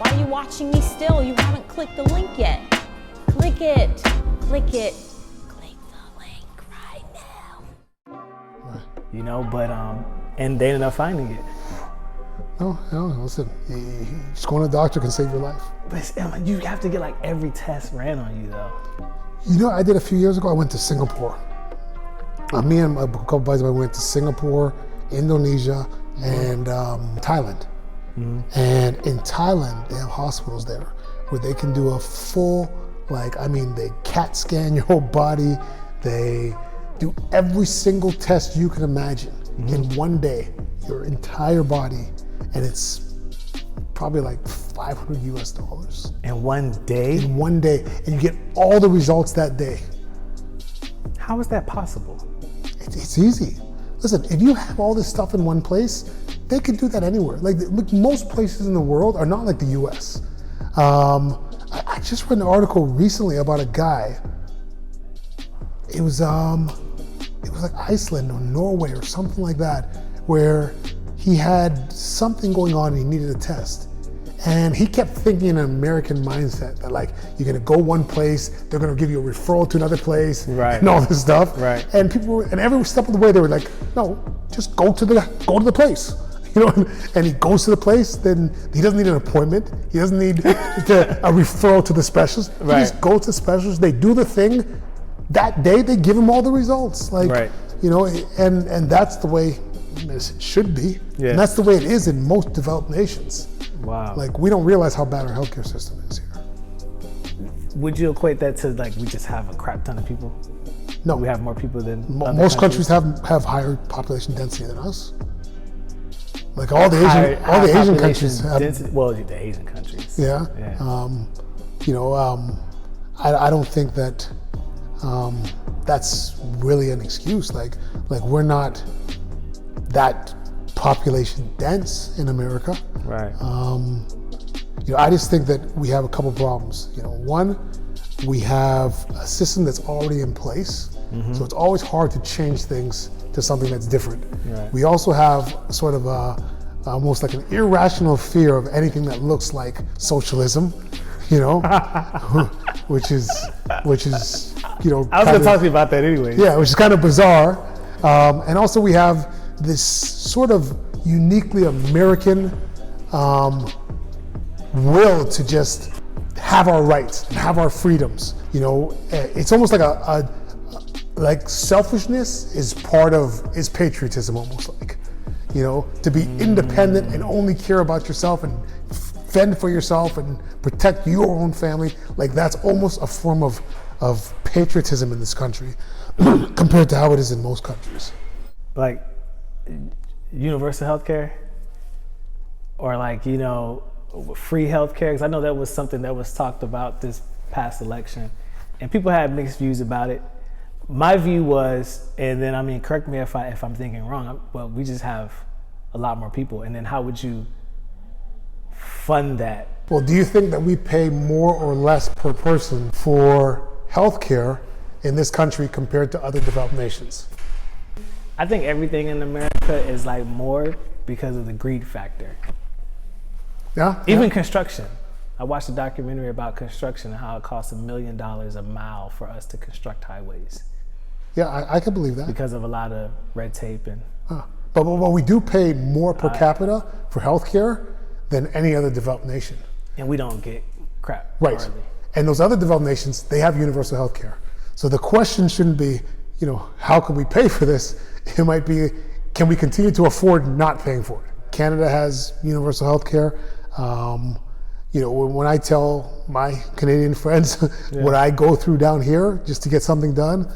Why are you watching me still? You haven't clicked the link yet. Click it. Click it. Click the link right now. You know, but and they ended up finding it. No, listen, just going to the doctor can save your life. But you have to get like every test ran on you though. You know, I did a few years ago, I went to Singapore. Me and a couple buddies of mine went to Singapore, Indonesia, and Thailand. And in Thailand, they have hospitals there where they can do a full, they CAT scan your whole body. They do every single test you can imagine in one day, your entire body. And it's probably like $500 US. In one day? In one day, and you get all the results that day. How is that possible? It's easy. Listen, if you have all this stuff in one place, they can do that anywhere. Like most places in the world are not like the US. I just read an article recently about a guy. It was like Iceland or Norway or something like that, where he had something going on and he needed a test. And he kept thinking in an American mindset that like, you're gonna go one place, they're gonna give you a referral to another place, and all this stuff. Right. And and every step of the way they were like, no, just go to the place. You know, and he goes to the place, then he doesn't need an appointment. He doesn't need a referral to the specialist. He just goes to the specialist, they do the thing. That day they give him all the results. You know, and that's the way it should be. Yeah. And that's the way it is in most developed nations. Wow. Like, we don't realize how bad our healthcare system is here. Would you equate that to like we just have a crap ton of people? No. We have more people than most countries have higher population density than us. Like all the Asian countries have. The Asian countries. Yeah. You know, I don't think that that's really an excuse. Like we're not that population dense in America. Right. You know, I just think that we have a couple problems. You know, one, we have a system that's already in place, so it's always hard to change things to something that's different. Right. We also have sort of almost like an irrational fear of anything that looks like socialism, you know, which is you know. I was going to talk to you about that anyway. Yeah, which is kind of bizarre, and also we have this sort of uniquely American will to just have our rights and have our freedoms. You know, it's almost like like selfishness is patriotism, almost like, you know, to be independent and only care about yourself and fend for yourself and protect your own family. Like that's almost a form of patriotism in this country compared to how it is in most countries. Like universal healthcare, or like, you know, free healthcare, because I know that was something that was talked about this past election, and people had mixed views about it. My view was, and then I mean, correct me if I'm thinking wrong. Well, we just have a lot more people, and then how would you fund that? Well, do you think that we pay more or less per person for healthcare in this country compared to other developed nations? I think everything in America is like more because of the greed factor. Yeah. Even construction. I watched a documentary about construction and how it costs $1 million a mile for us to construct highways. Yeah, I can believe that. Because of a lot of red tape and. But we do pay more per capita for healthcare than any other developed nation. And we don't get crap. Right. Hardly. And those other developed nations, they have universal healthcare. So the question shouldn't be, you know, how can we pay for this? It might be, can we continue to afford not paying for it? Canada has universal healthcare. You know, when I tell my Canadian friends what I go through down here just to get something done,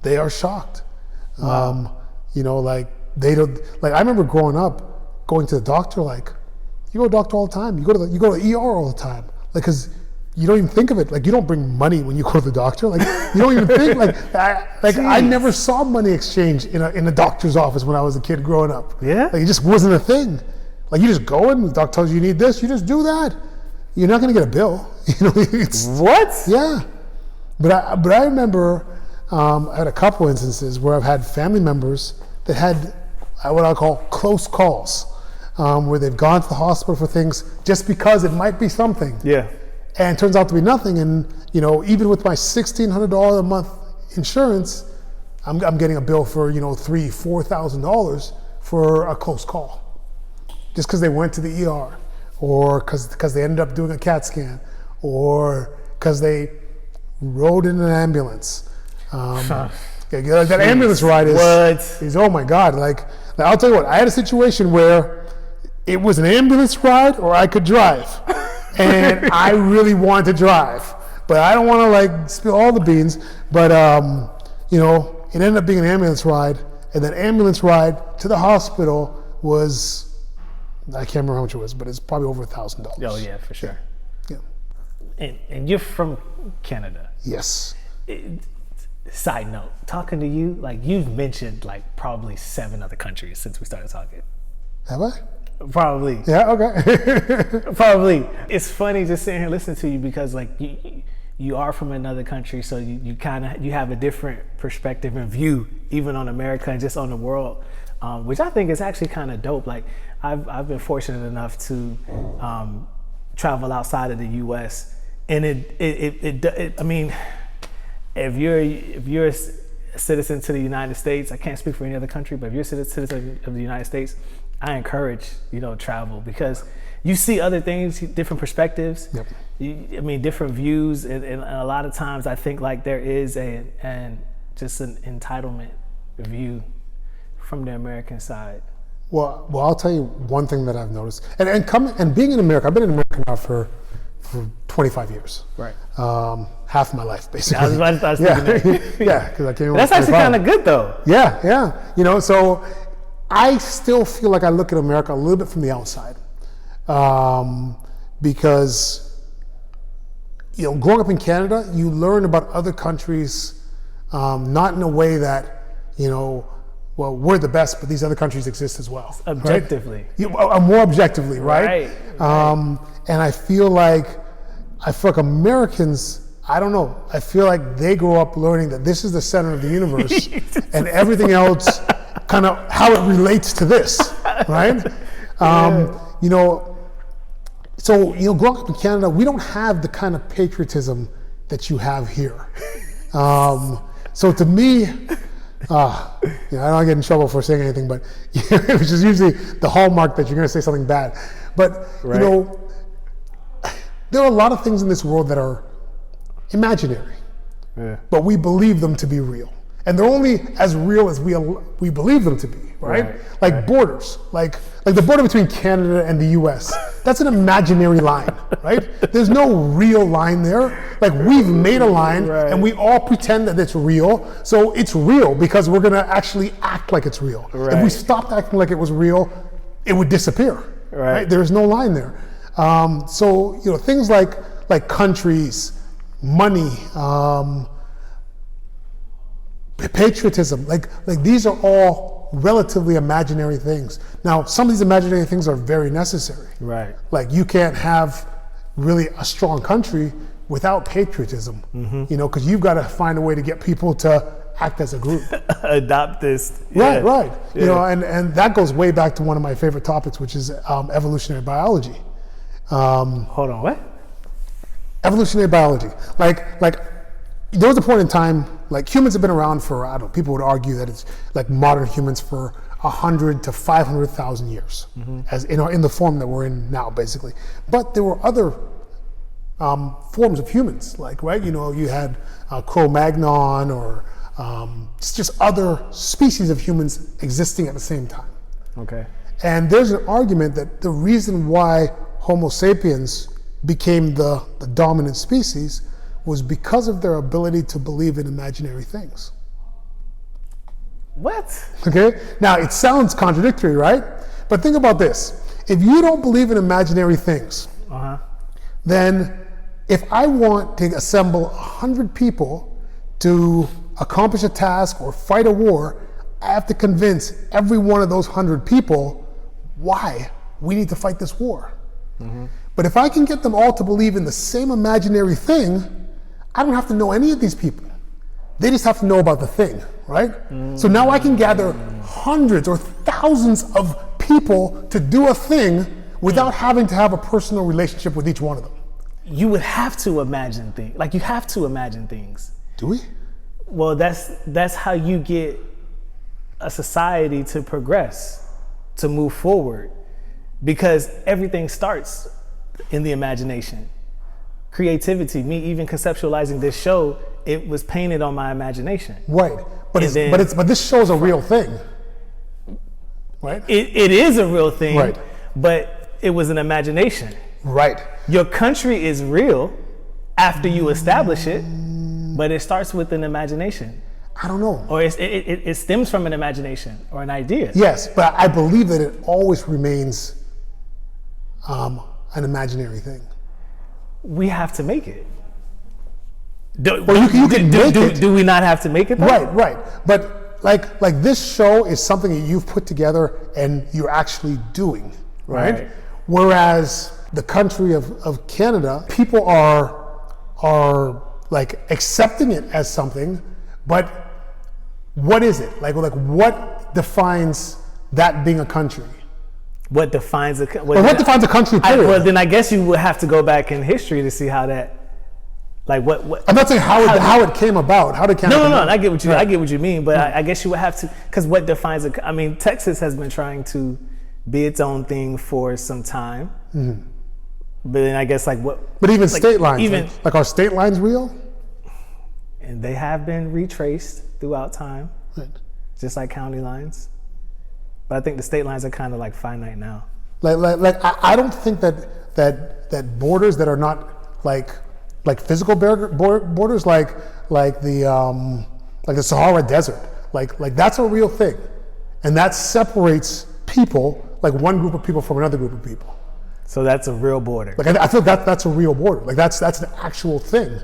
they are shocked. Wow. You know, like they don't, like I remember growing up, going to the doctor, like you go to the doctor all the time. You go to the ER all the time. Like, cause you don't even think of it. Like you don't bring money when you go to the doctor. Like you don't even think I never saw money exchange in a doctor's office when I was a kid growing up. Yeah. Like it just wasn't a thing. Like you just go in, the doctor tells you need this, you just do that. You're not gonna get a bill. You know, what? Yeah. But I remember I had a couple instances where I've had family members that had what I call close calls. where they've gone to the hospital for things just because it might be something. Yeah. And it turns out to be nothing. And, even with my $1,600 a month insurance, I'm getting a bill for, $3,000, $4,000 for a close call. Just because they went to the ER, or because they ended up doing a CAT scan, or because they rode in an ambulance. That ambulance ride is oh my God. Like, I'll tell you what, I had a situation where it was an ambulance ride or I could drive. And I really wanted to drive, but I don't want to spill all the beans. But, it ended up being an ambulance ride, and that ambulance ride to the hospital was, I can't remember how much it was, but it's probably over $1,000. Oh yeah, for sure. Yeah. And you're from Canada. Yes. Side note, talking to you, you've mentioned probably 7 other countries since we started talking. Have I? Probably. Yeah, okay. Probably. It's funny just sitting here listening to you because you are from another country, so you have a different perspective and view even on America and just on the world, which I think is actually kind of dope. I've been fortunate enough to travel outside of the U.S. and I mean, if you're a citizen to the United States, I can't speak for any other country, but if you're a citizen of the United States, I encourage travel because you see other things, different perspectives. Yep. Different views, and a lot of times I think there is just an entitlement view from the American side. Well, I'll tell you one thing that I've noticed, and being in America, I've been in America now for 25 years. Right. Half my life, basically. I was thinking that. Yeah, because I came. That's actually kind of good, though. Yeah. So I still feel like I look at America a little bit from the outside, because growing up in Canada, you learn about other countries, not in a way that well, we're the best, but these other countries exist as well. Objectively. Right? More objectively, right? And I feel like Americans, I don't know, I feel like they grow up learning that this is the center of the universe and everything else kind of how it relates to this, right? So, growing up in Canada, we don't have the kind of patriotism that you have here. So to me, I don't get in trouble for saying anything, but which is usually the hallmark that you're going to say something bad. But there are a lot of things in this world that are imaginary, but we believe them to be real, and they're only as real as we believe them to be. Right? Borders, like the border between Canada and the U.S. That's an imaginary line, right? There's no real line there. We've made a line, and we all pretend that it's real. So it's real because we're gonna actually act like it's real. If we stopped acting like it was real, it would disappear. Right? There's no line there. So things like countries, money, patriotism, these are all relatively imaginary things. Now, some of these imaginary things are very necessary. Right. You can't have really a strong country without patriotism, because you've got to find a way to get people to act as a group. Adopt this. Right. Yeah. And that goes way back to one of my favorite topics, which is evolutionary biology. Hold on, what? Evolutionary biology. There was a point in time, humans have been around for, I don't know, people would argue that it's modern humans for 100 to 500,000 years, as in the form that we're in now, basically. But there were other forms of humans, you had Cro-Magnon or just other species of humans existing at the same time. Okay. And there's an argument that the reason why Homo sapiens became the dominant species was because of their ability to believe in imaginary things. What? Okay, now it sounds contradictory, right? But think about this. If you don't believe in imaginary things, then if I want to assemble 100 people to accomplish a task or fight a war, I have to convince every one of those 100 people why we need to fight this war. But if I can get them all to believe in the same imaginary thing, I don't have to know any of these people. They just have to know about the thing, right? So now I can gather hundreds or thousands of people to do a thing without having to have a personal relationship with each one of them. You would have to imagine things. Like, you have to imagine things. Do we? Well, that's how you get a society to progress, to move forward, because everything starts in the imagination. Creativity, me even conceptualizing this show, it was painted on my imagination. Right, but this show's a real thing, right? It is a real thing, right? But it was an imagination. Right. Your country is real after you establish it, but it starts with an imagination. I don't know. Or it stems from an imagination or an idea. Yes, but I believe that it always remains an imaginary thing. We have to make it. You can make it. Do we not have to make it though? Right. But like this show is something that you've put together and you're actually doing, right? Whereas the country of Canada, people are like accepting it as something, but what is it? Like what defines that being a country? What defines a country? What defines a country, period? Well, then I guess you would have to go back in history to see how that, like what. I'm not saying how it came about. How did Canada? No. I get what you mean, but I guess you would have to, because what defines a? I mean, Texas has been trying to be its own thing for some time, but then I guess like what? But even state lines, like are state lines real? And they have been retraced throughout time, right? Just like county lines. But I think the state lines are kind of like finite now. I don't think that borders that are not like physical borders, like the Sahara Desert, like that's a real thing, and that separates people, like one group of people from another group of people. So that's a real border. Like I feel that's a real border. Like that's an actual thing,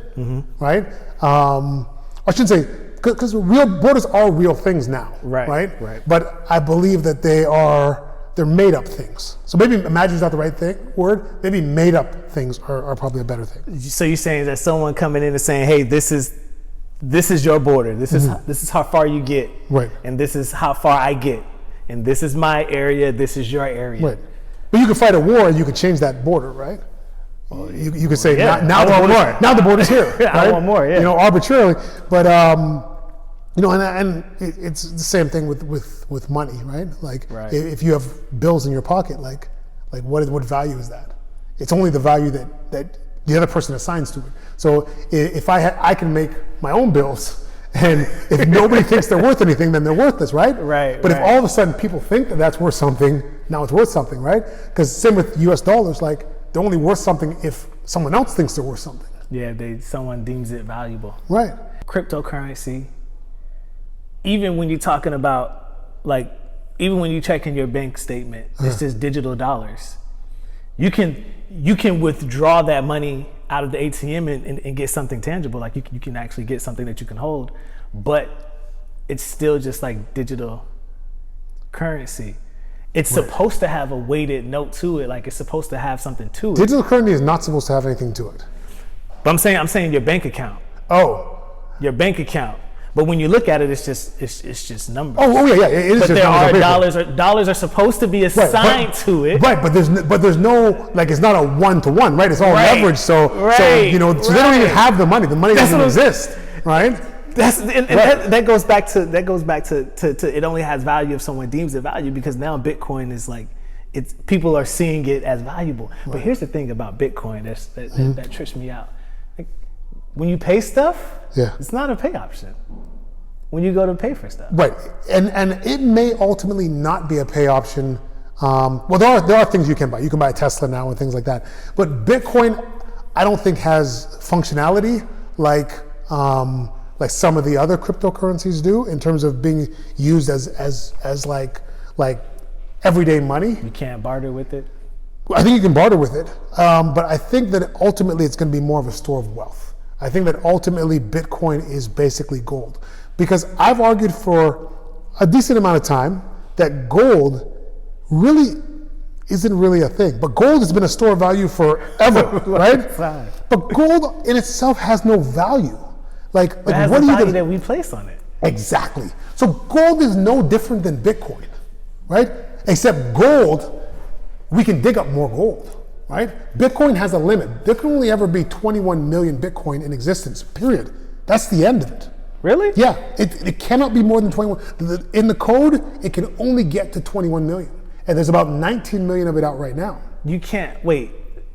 right? I shouldn't say, because real borders are real things now, right? But I believe that they're made up things. So maybe imagine is not the right word. Maybe made up things are probably a better thing. So you're saying that someone coming in and saying, "Hey, this is your border. This is how far you get, right? And this is how far I get, and this is my area. This is your area, right?" But you can fight a war and you could change that border, right? Well, you could say now the border's here. Right? I want more, yeah. Arbitrarily, but and it's the same thing with money, right? Like if you have bills in your pocket, like what value is that? It's only the value that the other person assigns to it. So if I can make my own bills, and if nobody thinks they're worth anything, then they're worthless, right? But if all of a sudden people think that that's worth something, now it's worth something, right? Because same with U.S. dollars, like they're only worth something if someone else thinks they're worth something. Yeah, someone deems it valuable. Right. Cryptocurrency, even when you're talking about, like, even when you check in your bank statement, it's just digital dollars. You can withdraw that money out of the ATM and get something tangible. Like you can actually get something that you can hold, but it's still just like digital currency. It's supposed to have a weighted note to it. Like it's supposed to have something to it. Digital currency is not supposed to have anything to it. But I'm saying your bank account. Oh. Your bank account. But when you look at it, it's just numbers. Oh yeah. It is. But there are dollars are supposed to be assigned to it. Right, but there's no, like, it's not a 1-to-1, right? It's all leveraged. So they don't even have the money. The money doesn't exist, right? That goes back to it only has value if someone deems it value, because now Bitcoin is like, people are seeing it as valuable. Right. But here's the thing about Bitcoin that trips me out. Like, when you pay stuff, it's not a pay option. When you go to pay for stuff, right? And it may ultimately not be a pay option. Well, there are things you can buy. You can buy a Tesla now and things like that. But Bitcoin, I don't think has functionality like some of the other cryptocurrencies do in terms of being used as like everyday money. You can't barter with it. I think you can barter with it, but I think that ultimately it's going to be more of a store of wealth. I think that ultimately Bitcoin is basically gold, because I've argued for a decent amount of time that gold really isn't really a thing. But gold has been a store of value forever, right? But gold in itself has no value. Like it has what the value that we place on it. Exactly. So gold is no different than Bitcoin, right? Except gold, we can dig up more gold, right? Bitcoin has a limit. There can only ever be 21 million Bitcoin in existence, period. That's the end of it. Really? Yeah, it cannot be more than 21. In the code, it can only get to 21 million. And there's about 19 million of it out right now. You can't, wait,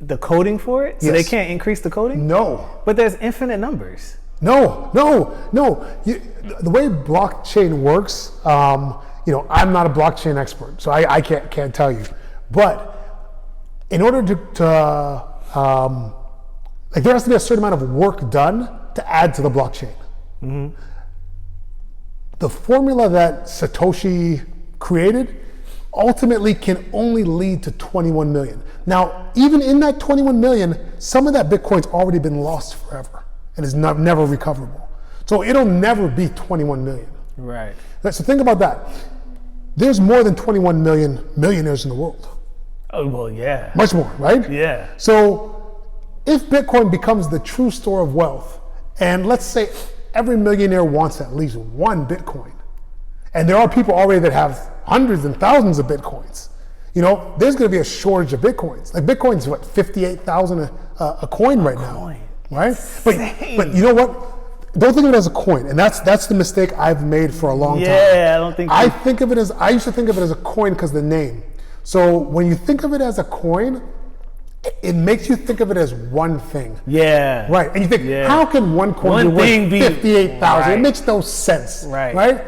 the coding for it? So Yes. they can't increase the coding? No. But there's infinite numbers. No. The way blockchain works, I'm not a blockchain expert, so I can't tell you. But in order to there has to be a certain amount of work done to add to the blockchain. Mm-hmm. The formula that Satoshi created ultimately can only lead to 21 million. Now, even in that 21 million, some of that Bitcoin's already been lost forever and is never recoverable. So it'll never be 21 million. Right. So think about that. There's more than 21 million millionaires in the world. Oh, well, yeah. Much more, right? Yeah. So if Bitcoin becomes the true store of wealth, and let's say every millionaire wants at least one Bitcoin, and there are people already that have hundreds and thousands of Bitcoins, there's going to be a shortage of Bitcoins. Like Bitcoin's what, 58,000 a coin right now, right? But you know what? Don't think of it as a coin, and that's the mistake I've made for a long time. Yeah, I don't think. I used to think of it as a coin because of the name. So when you think of it as a coin, it makes you think of it as one thing. Yeah. Right. And you think, how can one coin be worth 58,000? Right. It makes no sense. Right. Right?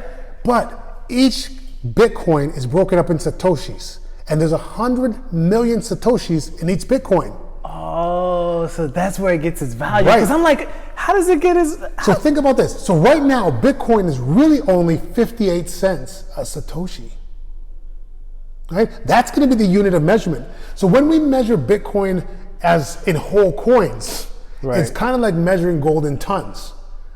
But each Bitcoin is broken up in Satoshis. And there's 100 million Satoshis in each Bitcoin. Oh, so that's where it gets its value. Right. Because I'm like, how does it get its... So think about this. So right now, Bitcoin is really only 58 cents a Satoshi. Right? That's going to be the unit of measurement. So when we measure Bitcoin as in whole coins, it's kind of like measuring gold in tons,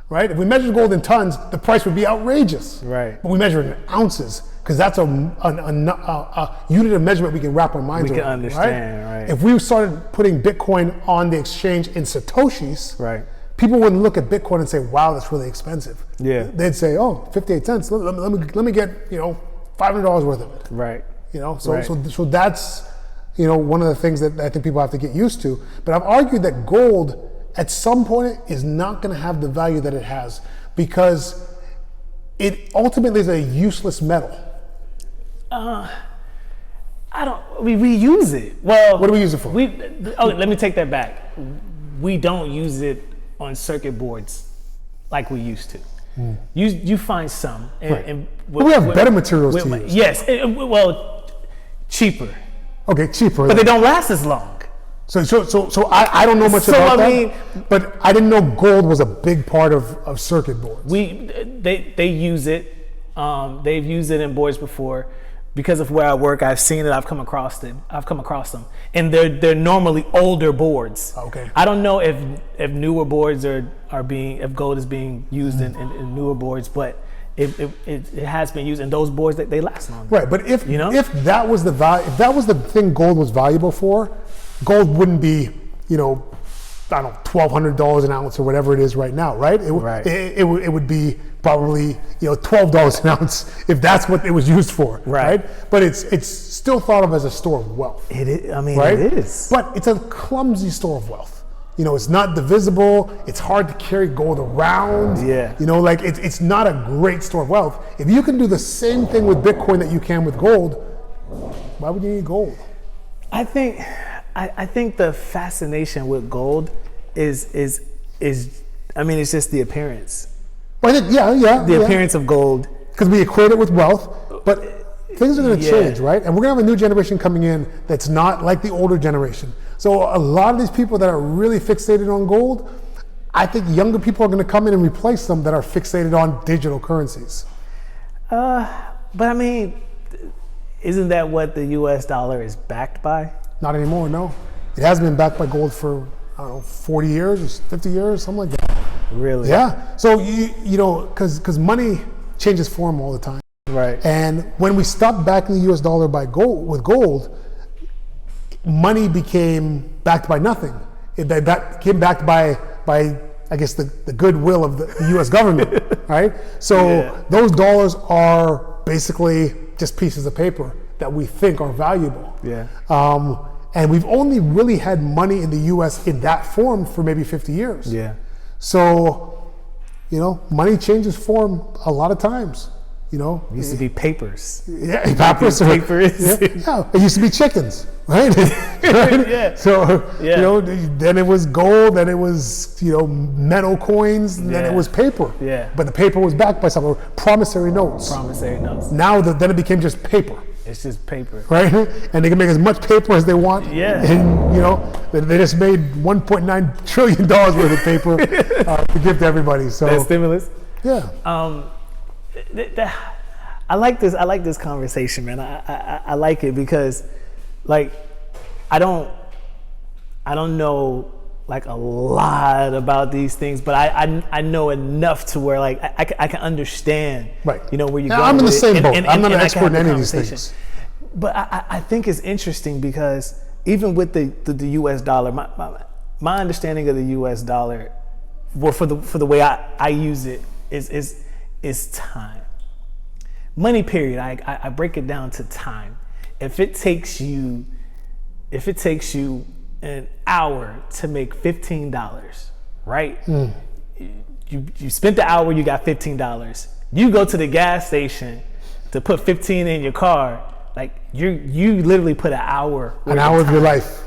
right? If we measure gold in tons, the price would be outrageous. Right. But we measure it in ounces because that's a unit of measurement we can wrap our minds around. We can understand, right? If we started putting Bitcoin on the exchange in Satoshis, Right. people wouldn't look at Bitcoin and say, wow, that's really expensive. Yeah. They'd say, oh, 58 cents, let me get, $500 worth of it. Right. So that's, one of the things that I think people have to get used to. But I've argued that gold at some point is not going to have the value that it has because it ultimately is a useless metal. We use it. Well, What do we use it for? Let me take that back. We don't use it on circuit boards like we used to. You find some. But we have better materials to use. Yes, cheaper. Okay, cheaper. But they don't last as long. So I don't know much about that. But I didn't know gold was a big part of circuit boards. They use it. They've used it in boards before. Because of where I work, I've seen it. I've come across them, and they're normally older boards. Okay. I don't know if newer boards if gold is being used in newer boards, but it has been used in those boards that they last longer. Right, but if that was the value, if that was the thing gold was valuable for, gold wouldn't be I don't know, $1,200 an ounce or whatever it is right now, right? It would be probably $12 an ounce if that's what it was used for, right? But it's still thought of as a store of wealth. It is. I mean, right? It is. But it's a clumsy store of wealth. It's not divisible. It's hard to carry gold around. Yeah. It's not a great store of wealth. If you can do the same thing with Bitcoin that you can with gold, why would you need gold? I think the fascination with gold is it's just the appearance. Well, I think, The appearance of gold. Because we equate it with wealth, but things are going to change, right? And we're going to have a new generation coming in that's not like the older generation. So a lot of these people that are really fixated on gold, I think younger people are going to come in and replace them that are fixated on digital currencies. But I mean, isn't that what the U.S. dollar is backed by? Not anymore, no. It has been backed by gold for, 40 years or 50 years, something like that. Really? Yeah. So, because money changes form all the time. Right. And when we stopped backing the U.S. dollar with gold, money became backed by nothing. It became backed by I guess, the goodwill of the U.S. government, right? So those dollars are basically just pieces of paper. that we think are valuable. Yeah. And we've only really had money in the U.S. in that form for maybe 50 years. Yeah. So, money changes form a lot of times. It used to be papers. Yeah, papers. Papers. Yeah, it used to be chickens, right? Yeah. So, then it was gold, then it was, metal coins, and then it was paper. Yeah. But the paper was backed by some promissory notes. Promissory notes. Now, then it became just paper. It's just paper. Right? And they can make as much paper as they want. Yeah. And, they just made $1.9 trillion worth of paper to give to everybody. So that stimulus. Yeah. I like this conversation, man. I like it because, like, I don't know like a lot about these things, but I know enough to where like I can understand. Right. Where you're going. I'm in the same boat. And I'm not an I can expert have in the any of these conversation. things. But I think it's interesting because even with the U.S. dollar, my understanding of the U.S. dollar, well, for the way I use it is time. Money, period. I break it down to time. If it takes you an hour to make $15, right? You spent the hour, you got $15. You go to the gas station to put 15 in your car, like you literally put an hour. An hour of your life.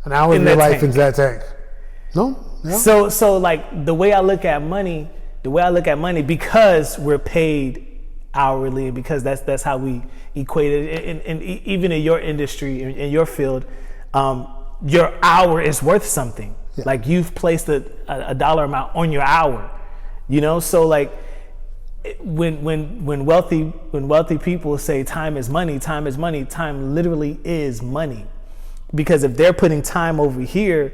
An hour of your life into that tank. No? Yeah. So like the way I look at money, because we're paid hourly, because that's how we equate it, and even in your industry, in your field, your hour is worth something. Yeah. Like you've placed a dollar amount on your hour, so like when wealthy people say time is money, time literally is money, because if they're putting time over here,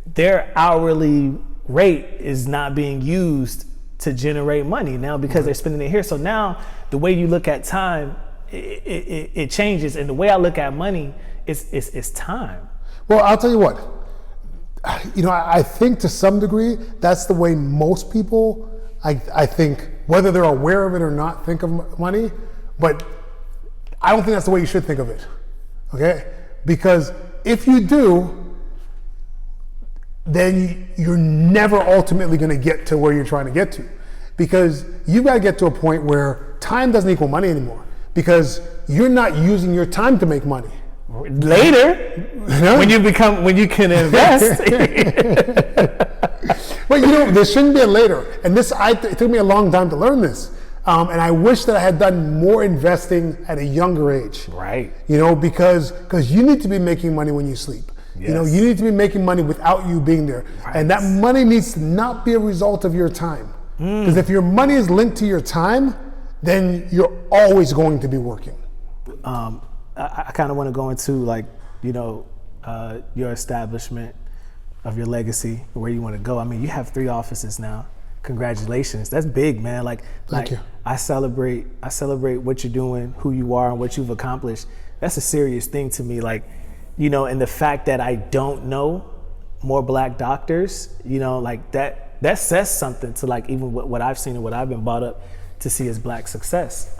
their hourly rate is not being used to generate money now because they're spending it here. So now the way you look at time, it changes, and the way I look at money is time. Well, I'll tell you what, I think to some degree that's the way most people, I think, whether they're aware of it or not, think of money, but I don't think that's the way you should think of it, okay? Because if you do, then you're never ultimately going to get to where you're trying to get to, because you've got to get to a point where time doesn't equal money anymore, because you're not using your time to make money. Later, when you can invest. But there shouldn't be a later, and it took me a long time to learn this, and I wish that I had done more investing at a younger age. Right. Because you need to be making money when you sleep. Yes. You need to be making money without you being there. Right. And that money needs to not be a result of your time. Because if your money is linked to your time, then you're always going to be working. I kind of want to go into your establishment of your legacy, where you want to go. I mean, you have 3 offices now. Congratulations. That's big, man. Thank you. I celebrate what you're doing, who you are, and what you've accomplished. That's a serious thing to me. And the fact that I don't know more Black doctors, that says something to even what I've seen and what I've been brought up to see as Black success.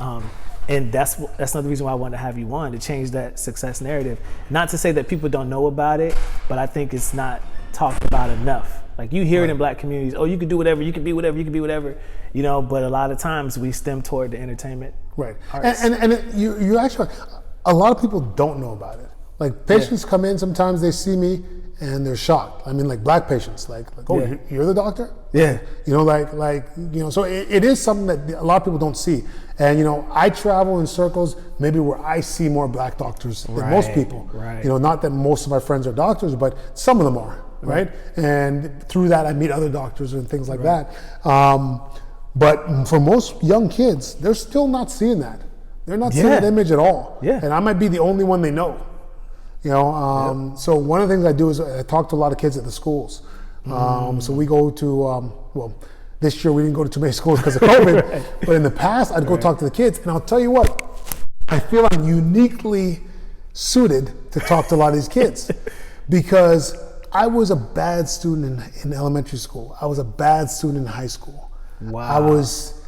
And that's another reason why I wanted to have you on, to change that success narrative. Not to say that people don't know about it, but I think it's not talked about enough. Like you hear it in Black communities, oh, you can do whatever, you can be whatever, you can be whatever, but a lot of times we stem toward the entertainment. Right. Arts. And you actually, a lot of people don't know about it. Like patients come in, sometimes they see me and they're shocked. I mean, like Black patients, oh, you're the doctor? Yeah. So it is something that a lot of people don't see. And, I travel in circles maybe where I see more Black doctors than most people. Right. Not that most of my friends are doctors, but some of them are, right? And through that, I meet other doctors and things like that. But for most young kids, they're still not seeing that. They're not seeing that image at all. Yeah. And I might be the only one they know. So one of the things I do is I talk to a lot of kids at the schools. So we go to, this year we didn't go to too many schools because of COVID, but in the past I'd go talk to the kids, and I'll tell you what, I feel I'm uniquely suited to talk to a lot of these kids because I was a bad student in elementary school. I was a bad student in high school. Wow. I was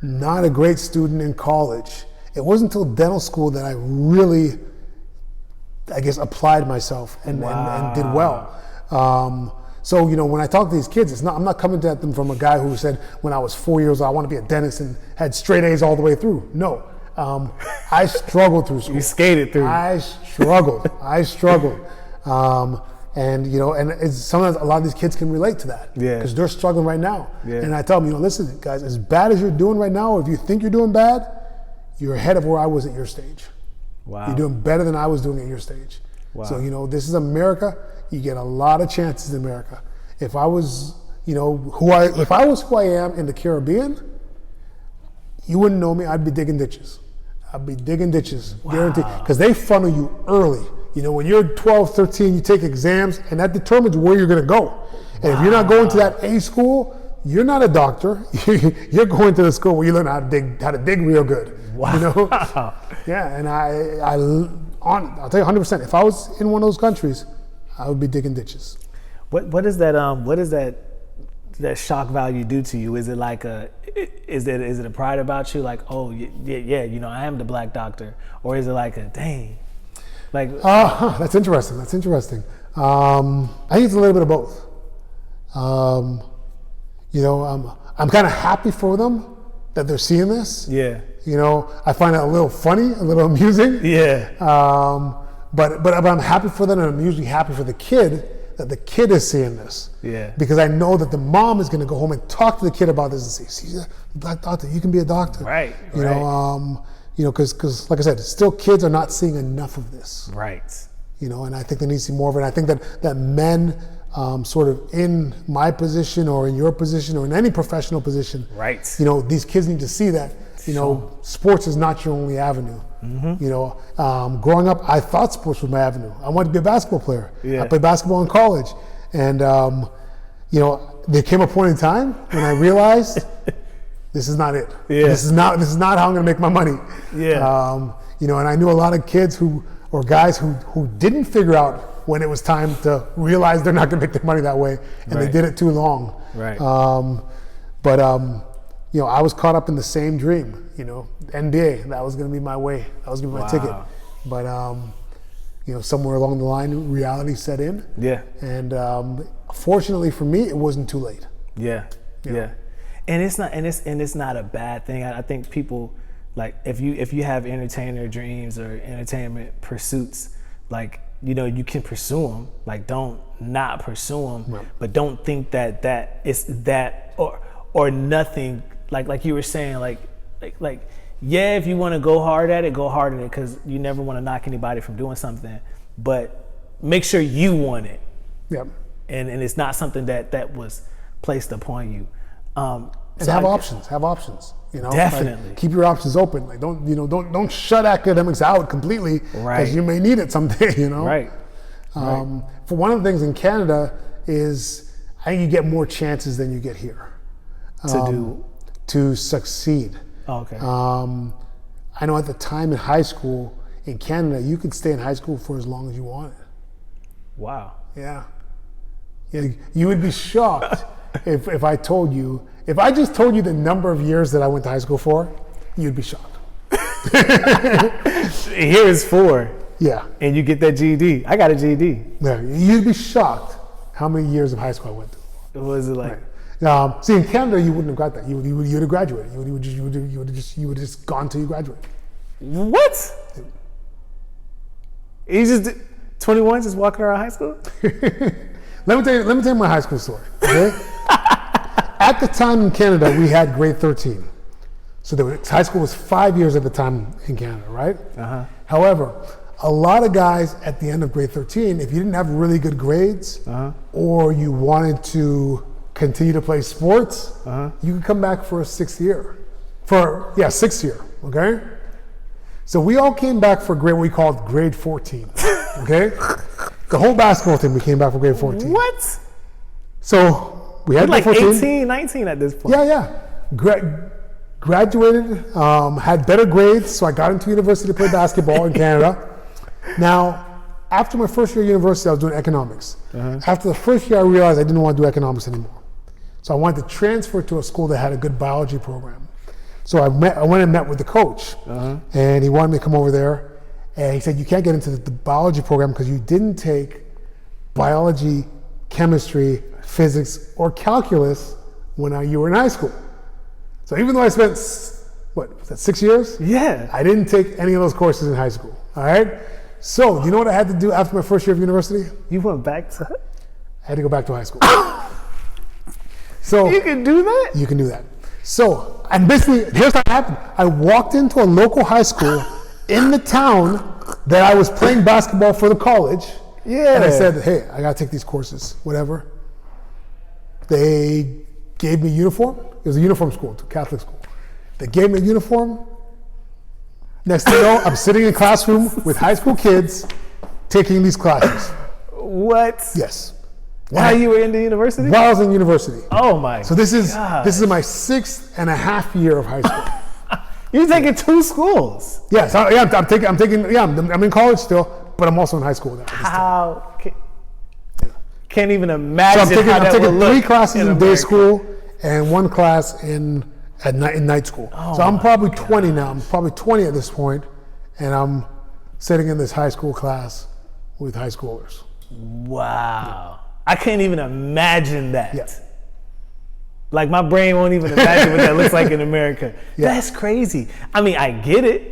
not a great student in college. It wasn't until dental school that I really, I guess, applied myself and did well. So, you know, when I talk to these kids, I'm not coming at them from a guy who said when I was 4 years old, I want to be a dentist and had straight A's all the way through. No, I struggled through school. You skated through. I struggled. And, you know, and sometimes a lot of these kids can relate to that. Yeah. Because they're struggling right now. Yeah. And I tell them, you know, listen, guys, as bad as you're doing right now, or if you think you're doing bad, you're ahead of where I was at your stage. Wow. You're doing better than I was doing at your stage. Wow. So, you know, this is America. You get a lot of chances in America. If I was, you know, if I was who I am in the Caribbean, you wouldn't know me. I'd be digging ditches. Guaranteed. Because they funnel you early. You know, when you're 12, 13, you take exams, and that determines where you're going to go. And if you're not going to that A school, you're not a doctor. You're going to the school where you learn how to dig real good. Wow. You know? Yeah, and I'll tell you 100%. If I was in one of those countries, I would be digging ditches. What is that shock value do to you? Is it like is it a pride about you? Like, oh yeah, you know, I am the black doctor, or is it like a dang? Like, that's interesting. I think it's a little bit of both. You know, I'm kind of happy for them that they're seeing this. Yeah. You know, I find it a little funny, a little amusing. Yeah. But I'm happy for them, and I'm usually happy for the kid that the kid is seeing this. Yeah. Because I know that the mom is going to go home and talk to the kid about this and say, "See, black doctor, you can be a doctor." Right. You know, because like I said, still kids are not seeing enough of this. Right. You know, and I think they need to see more of it. And I think that men, sort of in my position or in your position or in any professional position, right. You know, these kids need to see that. You know, sports is not your only avenue. Mm-hmm. You know, growing up, I thought sports was my avenue. I wanted to be a basketball player. Yeah. I played basketball in college, and you know, there came a point in time when I realized this is not it. Yeah. This is not how I'm going to make my money. Yeah. You know, and I knew a lot of kids or guys who didn't figure out when it was time to realize they're not going to make their money that way, and right. they did it too long. Right. You know, I was caught up in the same dream, you know, NBA, that was going to be my way. That was going to be my ticket. But, you know, somewhere along the line, reality set in. Yeah. And fortunately for me, it wasn't too late. Yeah. Yeah. And it's not a bad thing. I think people, like, if you have entertainer dreams or entertainment pursuits, like, you know, you can pursue them. Like, don't not pursue them, right. But don't think that it's that or nothing. Like you were saying, like yeah, if you want to go hard at it, because you never want to knock anybody from doing something, but make sure you want it. Yep. And it's not something that was placed upon you. And so have options. You know, definitely like, keep your options open. Like don't shut academics out completely, right? Because you may need it someday. You know, right. For one of the things in Canada is I think you get more chances than you get here to succeed. Oh, okay. I know at the time in high school in Canada, you could stay in high school for as long as you wanted. Wow. Yeah. You would be shocked if I just told you the number of years that I went to high school for, you'd be shocked. Here is 4. Yeah. And you get that GED. I got a GED. Yeah. You'd be shocked how many years of high school I went to. What was it like? Right. See, in Canada, you wouldn't have got that. You would have graduated. You would have just gone till you graduate. What? You just 21, just walking around high school? Let me tell you my high school story. Okay? At the time in Canada, we had grade 13. So high school was 5 years at the time in Canada, right? Uh-huh. However, a lot of guys at the end of grade 13, if you didn't have really good grades, or you wanted to continue to play sports, you could come back for a 6th year. 6th year, okay? So we all came back for what we called grade 14, okay? The whole basketball team, we came back for grade 14. What? So we had like 14. 18, 19 at this point. Yeah. Graduated, had better grades, so I got into university to play basketball in Canada. Now, after my first year of university, I was doing economics. After the first year, I realized I didn't want to do economics anymore. So I wanted to transfer to a school that had a good biology program. So I went and met with the coach, and he wanted me to come over there. And he said, you can't get into the biology program because you didn't take biology, chemistry, physics, or calculus when you were in high school. So even though I spent, what, was that 6 years? Yeah. I didn't take any of those courses in high school, all right? So, do you know what I had to do after my first year of university? You went back to... I had to go back to high school. So You can do that? you can do that. So, and basically, here's what happened. I walked into a local high school in the town that I was playing basketball for the college. Yeah. And I said, hey, I gotta take these courses, whatever. They gave me a uniform. It was a uniform school, a Catholic school. They gave me a uniform. Next thing you know, I'm sitting in a classroom with high school kids taking these classes. What? Yes. While you were in the university? While I was in university. Oh my So this is God. my 6.5 year of high school. You're taking 2 schools. Yes, I'm in college still, but I'm also in high school now. How? Can't even imagine So how I'm that taking would look 3 classes in day America. school and 1 class in night school. So I'm probably 20 now. I'm probably 20 at this point, and I'm sitting in this high school class with high schoolers. Wow. I can't even imagine that. Yeah. Like my brain won't even imagine what that looks like in America. Yeah. That's crazy. I mean, I get it.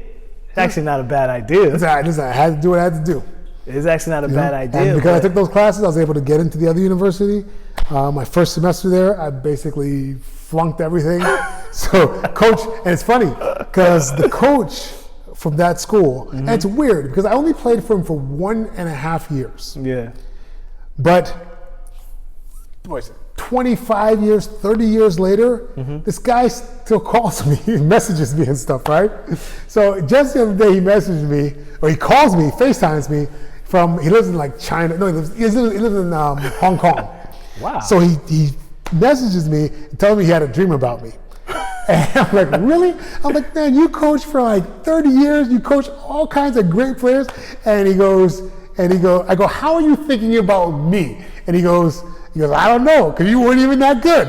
It's actually not a bad idea. Listen, I had to do what I had to do. It's actually not a You bad know? idea. And because I but- took those classes, I was able to get into the other university. My first semester there, I basically flunked everything. So coach, and it's funny because the coach from that school, and it's weird because I only played for him for 1.5 years. Yeah. But 25 years, 30 years later, this guy still calls me, he messages me and stuff, right? So just the other day he messaged me, or he calls me, FaceTimes me from, he lives in like China, no, he lives in Hong Kong. Wow. So he messages me and tells me he had a dream about me. And I'm like, really? I'm like, man, you coached for like 30 years, you coached all kinds of great players. And I go, how are you thinking about me? And he goes, I don't know, because you weren't even that good.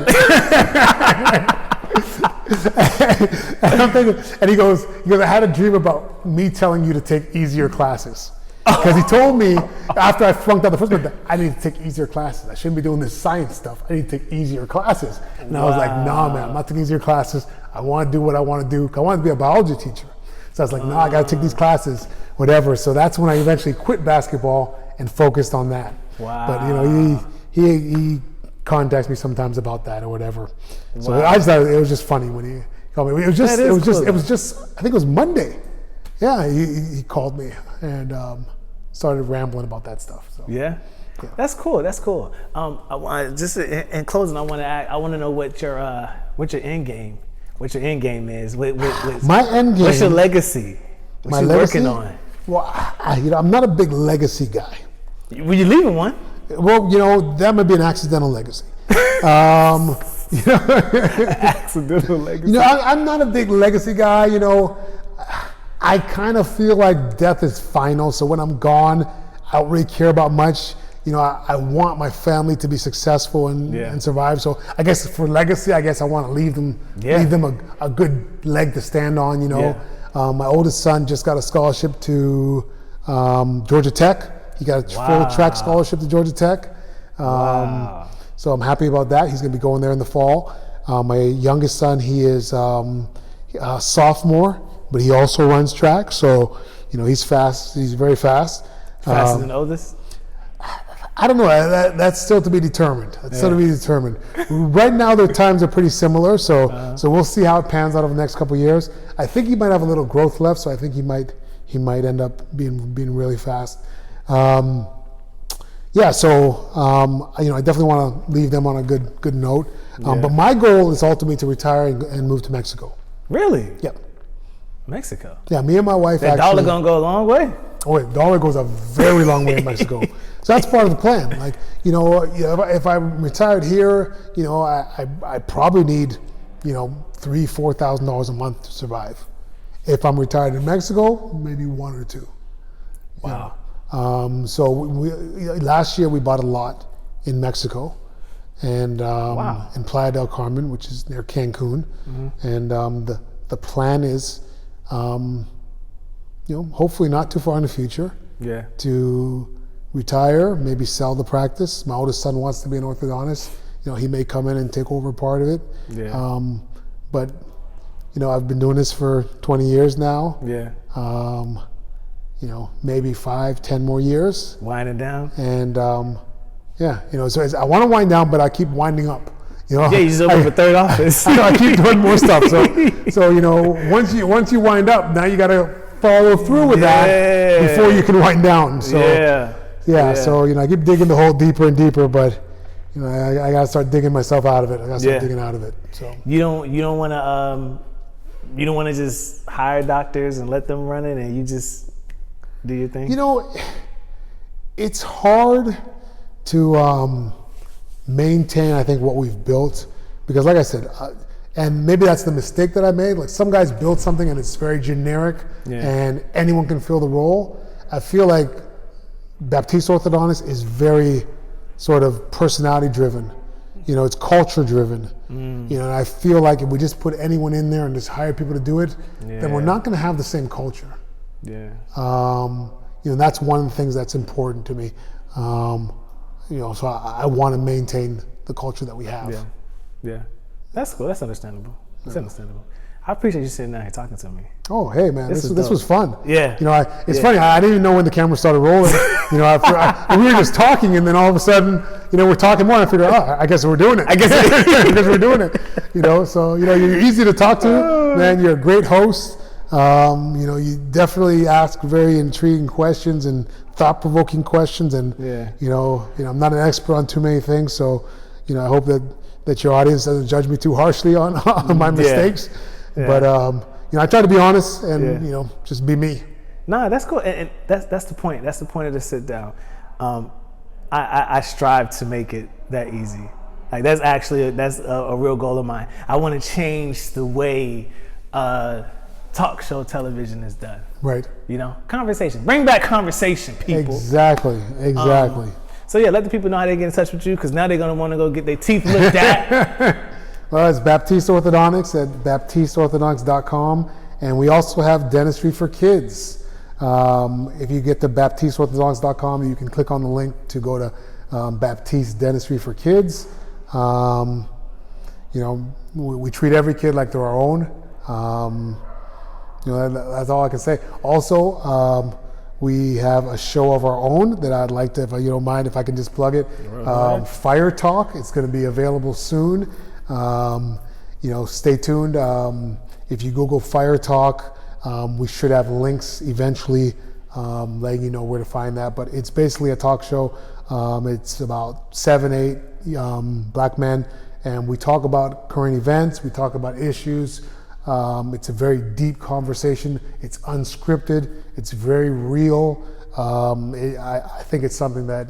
And I'm thinking, and he goes, I had a dream about me telling you to take easier classes. Because he told me after I flunked out the first one that I need to take easier classes. I shouldn't be doing this science stuff. I need to take easier classes. And I was like, nah, man, I'm not taking easier classes. I want to do what I want to do. I want to be a biology teacher. So I was like, no, I got to take these classes, whatever. So that's when I eventually quit basketball and focused on that. Wow. But you know, he contacts me sometimes about that or whatever. So I just thought it was just funny when he called me. It was just I think it was Monday. Yeah, he called me and started rambling about that stuff. So. Yeah. That's cool. That's cool. I want just in closing, I want to know what your end game is. My end game. What's your legacy? What My you legacy? working on? Well, I'm not a big legacy guy. Were you leaving one? Well, that might be an accidental legacy. Accidental legacy. I'm not a big legacy guy. I kind of feel like death is final. So when I'm gone, I don't really care about much. I want my family to be successful and survive. So I guess for legacy, I want to leave them a good leg to stand on. My oldest son just got a scholarship to Georgia Tech. He got a full track scholarship to Georgia Tech. So I'm happy about that. He's going to be going there in the fall. My youngest son, he is a sophomore, but he also runs track. So, he's fast. He's very fast. Faster than the oldest? I don't know. That's still to be determined. Right now, their times are pretty similar. So we'll see how it pans out over the next couple of years. I think he might have a little growth left. So I think he might end up being really fast. I definitely want to leave them on a good note. But my goal is ultimately to retire and move to Mexico. Really? Yep. Mexico? Yeah, me and my wife That dollar gonna go a long way? Oh wait, dollar goes a very long way in Mexico. So that's part of the plan. Like, if I'm retired here, I probably need, $3,000-$4,000 a month to survive. If I'm retired in Mexico, maybe 1 or 2. Wow. So last year we bought a lot in Mexico, and in Playa del Carmen, which is near Cancun, and the plan is, hopefully not too far in the future, to retire, maybe sell the practice. My oldest son wants to be an orthodontist. He may come in and take over part of it. But I've been doing this for 20 years now. Maybe 5-10 more years. Winding down. And so I want to wind down, but I keep winding up. You just open a third office. I keep doing more stuff. So once you wind up, now you got to follow through with that before you can wind down. So so I keep digging the hole deeper and deeper, but I got to start digging myself out of it. I got to start digging out of it. So you don't want to just hire doctors and let them run it, and you just do your thing. It's hard to maintain, I think, what we've built, because like I said, and maybe that's the mistake that I made. Like, some guys build something and it's very generic and anyone can fill the role. I feel like Baptiste Orthodontist is very sort of personality driven. It's culture driven. And I feel like if we just put anyone in there and just hire people to do it, then we're not going to have the same culture. That's one of the things that's important to me. So I want to maintain the culture that we have. That's cool. That's understandable. Understandable. I appreciate you sitting down here talking to me. Oh, hey man, this was fun. It's funny. I didn't even know when the camera started rolling. We were just talking, and then all of a sudden, we're talking more. And I figured, I guess we're doing it. I guess we're doing it. So you're easy to talk to, man. You're a great host. You definitely ask very intriguing questions and thought-provoking questions, and I'm not an expert on too many things, so I hope that your audience doesn't judge me too harshly on my mistakes. But I try to be honest and just be me. Nah, that's cool, and that's the point. That's the point of the sit down. I strive to make it that easy. Like, that's a real goal of mine. I want to change the way talk show television is done. Right. Conversation. Bring back conversation, people. Exactly. So let the people know how they get in touch with you, because now they're going to want to go get their teeth looked at. Well, it's Baptiste Orthodontics at baptisteorthodontics.com. And we also have dentistry for kids. If you get to baptisteorthodontics.com, you can click on the link to go to Baptiste Dentistry for Kids. We treat every kid like they're our own. That's all I can say. Also, we have a show of our own that I'd like to, if you don't mind, if I can just plug it. Fire Talk. It's going to be available soon. Stay tuned. If you Google Fire Talk, we should have links eventually letting you know where to find that. But it's basically a talk show. It's about 7-8 black men, and we talk about current events. We talk about issues. It's a very deep conversation. It's unscripted. It's very real. I think it's something that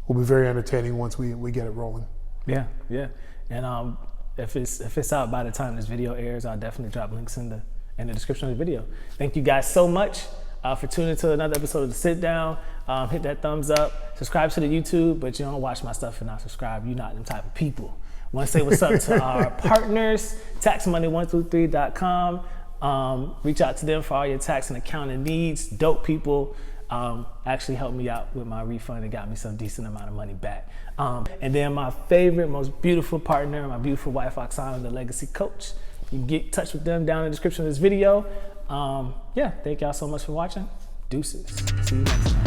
will be very entertaining once we get it rolling. Yeah. And if it's out by the time this video airs, I'll definitely drop links in the description of the video. Thank you guys so much for tuning to another episode of The Sit Down. Hit that thumbs up. Subscribe to the YouTube, but you don't watch my stuff and not subscribe. You're not them type of people. Want to say what's up to our partners, taxmoney123.com. Reach out to them for all your tax and accounting needs. Dope people. Actually helped me out with my refund and got me some decent amount of money back. And then my favorite, most beautiful partner, my beautiful wife, Oksana, the legacy coach. You can get in touch with them down in the description of this video. Thank y'all so much for watching. Deuces. See you next time.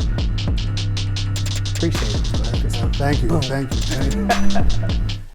Appreciate it. Thank you.